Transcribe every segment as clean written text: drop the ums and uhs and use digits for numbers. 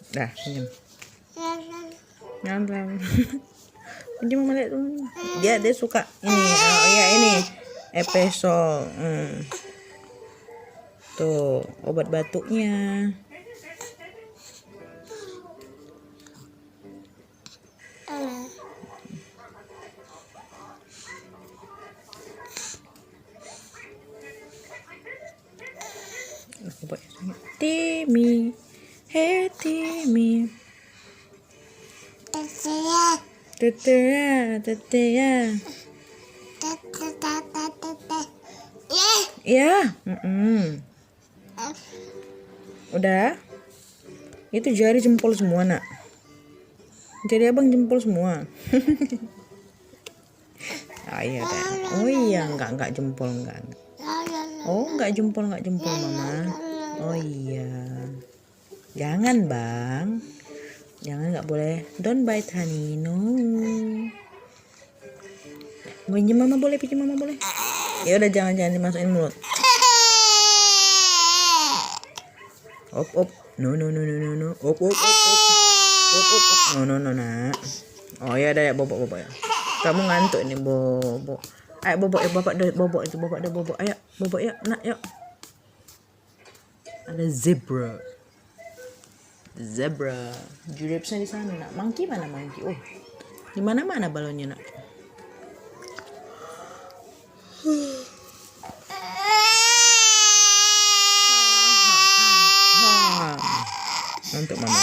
Dah, pinjam. Nyam. Pinjam mama lihat dulu. Dia suka ini. Oh iya ini. Epesol. Tuh, obat batuknya. Timmy, hey Timmy. Tetea. Ya. Udah. Itu jari jempol semua, Nak. Jari abang jempol semua. Oh iya dah. Oh iya, enggak jempol enggak. Oh, enggak jempol Mama. Oh iya. Jangan, Bang. Jangan, enggak boleh. Don't bite, honey. No. Pinjam Mama boleh. Ya udah jangan dimasukin mulut. Op. No. Op. No, Nak. Oh ya udah ya bobok ya. Kamu ngantuk nih, bobok. Ayo bobok ya, bapak dah bobok. Ayo, bobok ya, Nak, yuk. Ada zebra. Giraffe-nya di sana, Nak. Monkey mana monkey? Oh. Di mana-mana balonnya, Nak. Ngantuk Mama.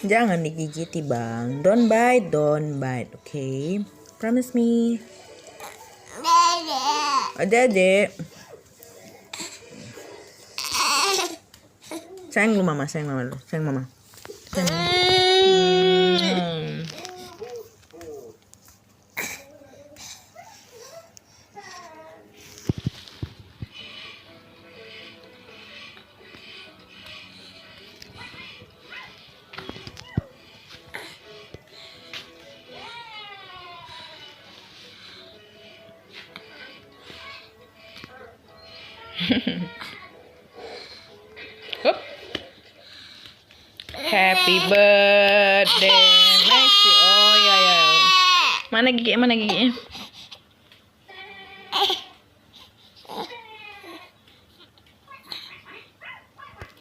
Jangan digigiti, Bang. Don't bite. Okay? Promise me. Adek. Sayang lu Mama. Hup. Happy birthday Maxi. Oh ya. Mana giginya?